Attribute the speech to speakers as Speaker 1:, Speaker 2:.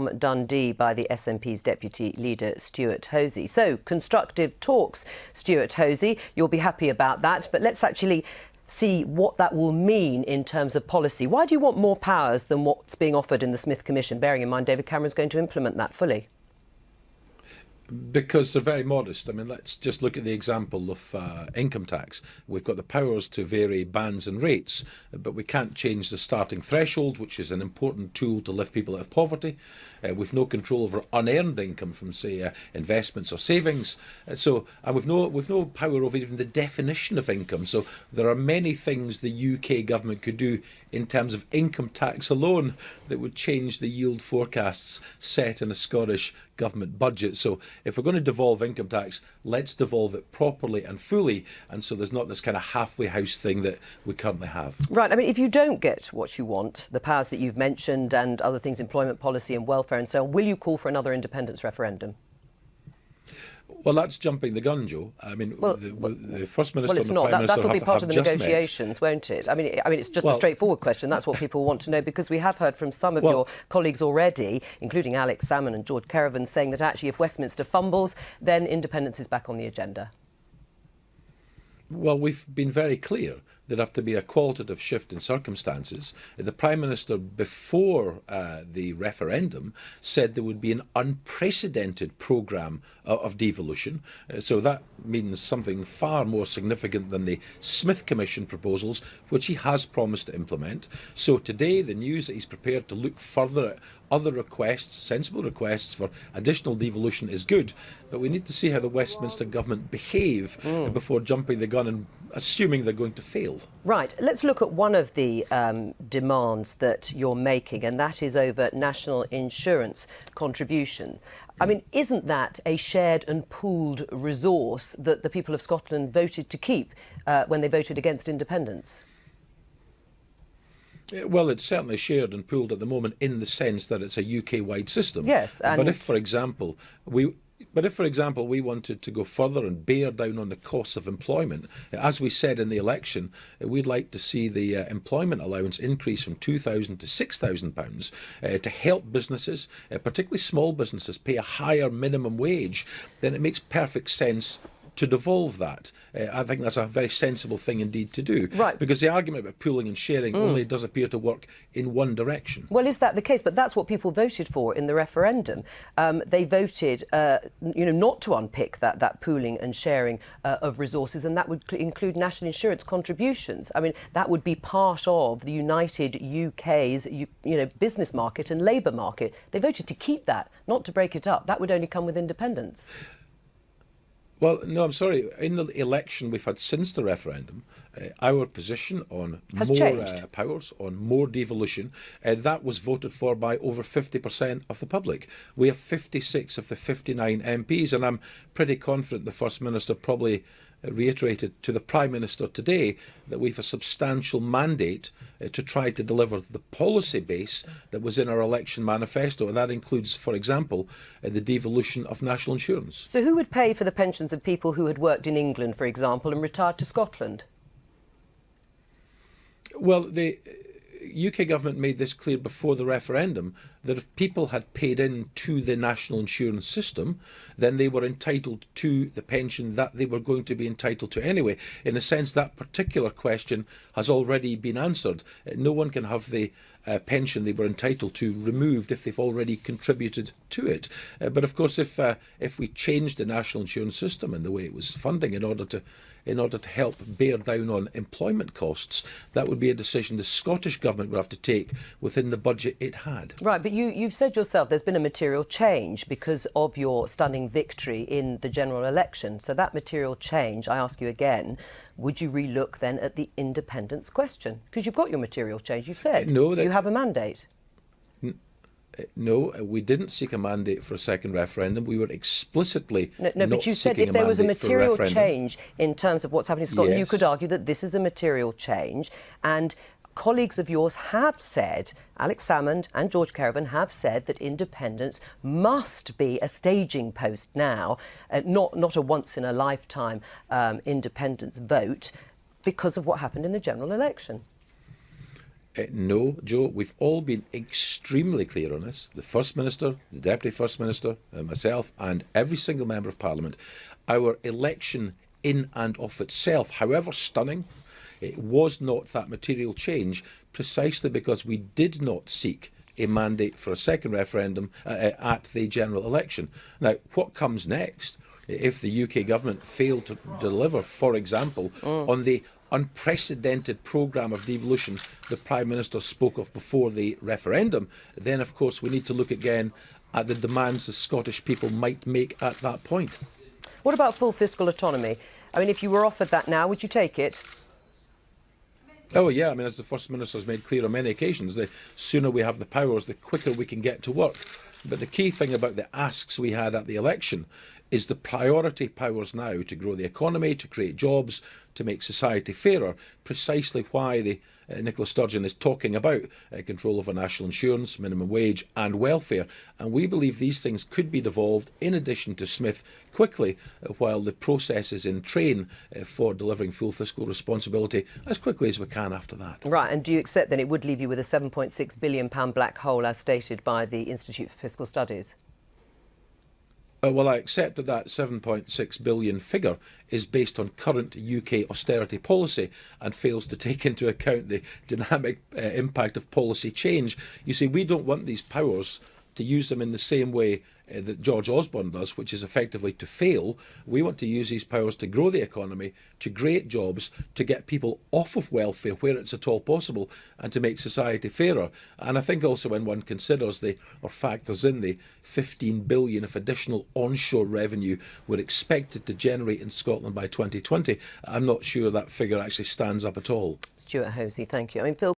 Speaker 1: Dundee by the SNP's Deputy Leader Stewart Hosie. So, constructive talks, Stewart Hosie. You'll be happy about that. But let's actually see what that will mean in terms of policy. Why do you want more powers than what's being offered in the Smith Commission, bearing in mind David Cameron's going to implement that fully?
Speaker 2: Because they're very modest. I mean, let's just look at the example of income tax. We've got the powers to vary bands and rates, but we can't change the starting threshold, which is an important tool to lift people out of poverty. We've no control over unearned income from, say, investments or savings. And we've no power over even the definition of income. So there are many things the UK government could do in terms of income tax alone that would change the yield forecasts set in a Scottish government budget. So if we're going to devolve income tax, let's devolve it properly and fully, and so there's not this kind of halfway house thing that we currently have.
Speaker 1: Right. I mean, if you don't get what you want, the powers that you've mentioned and other things, employment policy and welfare and so on, will you call for another independence referendum?
Speaker 2: Well, that's jumping the gun, Joe. I mean, the First Minister
Speaker 1: and the Prime Minister that'll be part of the negotiations, won't it? I mean, it's just a straightforward question. That's what people want to know, because we have heard from some of your colleagues already, including Alex Salmond and George Caravan, saying that actually if Westminster fumbles, then independence is back on the agenda.
Speaker 2: Well, we've been very clear there have to be a qualitative shift in circumstances. The Prime Minister, before the referendum, said there would be an unprecedented programme of devolution. So that means something far more significant than the Smith Commission proposals, which he has promised to implement. So today, the news that he's prepared to look further at other requests, sensible requests for additional devolution, is good. But we need to see how the Westminster government behave before jumping the gun and assuming they're going to fail.
Speaker 1: Right. Let's look at one of the demands that you're making, and that is over national insurance contribution. I mean, isn't that a shared and pooled resource that the people of Scotland voted to keep when they voted against independence?
Speaker 2: Well, it's certainly shared and pooled at the moment in the sense that it's a UK-wide system.
Speaker 1: Yes.
Speaker 2: But if, for example, we wanted to go further and bear down on the costs of employment, as we said in the election, we'd like to see the employment allowance increase from £2,000 to £6,000 to help businesses, particularly small businesses, pay a higher minimum wage. Then it makes perfect sense to devolve that. I think that's a very sensible thing indeed to do. Right. Because the argument about pooling and sharing only does appear to work in one direction.
Speaker 1: Well, is that the case? But that's what people voted for in the referendum. They voted, not to unpick that pooling and sharing of resources, and that would include national insurance contributions. I mean, that would be part of the united UK's, business market and labour market. They voted to keep that, not to break it up. That would only come with independence.
Speaker 2: Well, no, I'm sorry. In the election we've had since the referendum, our position on more powers, on more devolution, that was voted for by over 50% of the public. We have 56 of the 59 MPs, and I'm pretty confident the First Minister probably reiterated to the Prime Minister today that we've a substantial mandate to try to deliver the policy base that was in our election manifesto, and that includes, for example, the devolution of national insurance.
Speaker 1: So who would pay for the pensions of people who had worked in England, for example, and retired to Scotland?
Speaker 2: Well, the UK government made this clear before the referendum, that if people had paid in to the national insurance system, then they were entitled to the pension that they were going to be entitled to anyway. In a sense, that particular question has already been answered. No one can have the pension they were entitled to removed if they've already contributed to it. But of course, if we changed the national insurance system and the way it was funding in order to help bear down on employment costs, that would be a decision the Scottish Government would have to take within the budget it had.
Speaker 1: Right, but you've said yourself there's been a material change because of your stunning victory in the general election. So that material change, I ask you again, would you relook then at the independence question? Because you've got your material change, you've said.
Speaker 2: No,
Speaker 1: you have a mandate.
Speaker 2: No, we didn't seek a mandate for a second referendum. We were explicitly
Speaker 1: No, but you said if there was a material change in terms of what's happening in Scotland, you could argue that this is a material change. And colleagues of yours have said, Alex Salmond and George Caravan have said, that independence must be a staging post now, not a once-in-a-lifetime independence vote, because of what happened in the general election.
Speaker 2: No, Joe, we've all been extremely clear on this. The First Minister, the Deputy First Minister, myself, and every single Member of Parliament. Our election in and of itself, however stunning, it was not that material change, precisely because we did not seek a mandate for a second referendum at the general election. Now, what comes next? If the UK government failed to deliver, for example, on the unprecedented programme of devolution the Prime Minister spoke of before the referendum, then of course we need to look again at the demands the Scottish people might make at that point.
Speaker 1: What about full fiscal autonomy? I mean, if you were offered that now, would you take it?
Speaker 2: Oh yeah, I mean, as the First Minister has made clear on many occasions, the sooner we have the powers, the quicker we can get to work. But the key thing about the asks we had at the election is the priority powers now to grow the economy, to create jobs, to make society fairer, precisely why the Nicola Sturgeon is talking about control over national insurance, minimum wage and welfare. And we believe these things could be devolved, in addition to Smith, quickly, while the process is in train for delivering full fiscal responsibility as quickly as we can after that.
Speaker 1: Right, and do you accept then it would leave you with a £7.6 billion black hole as stated by the Institute for Fiscal Studies?
Speaker 2: Well, I accept that that 7.6 billion figure is based on current UK austerity policy and fails to take into account the dynamic impact of policy change. You see, we don't want these powers to use them in the same way that George Osborne does, which is effectively to fail. We want to use these powers to grow the economy, to create jobs, to get people off of welfare where it's at all possible, and to make society fairer. And I think also when one considers or factors in the 15 billion of additional onshore revenue we're expected to generate in Scotland by 2020, I'm not sure that figure actually stands up at all.
Speaker 1: Stewart Hosie, thank you. I mean, Phil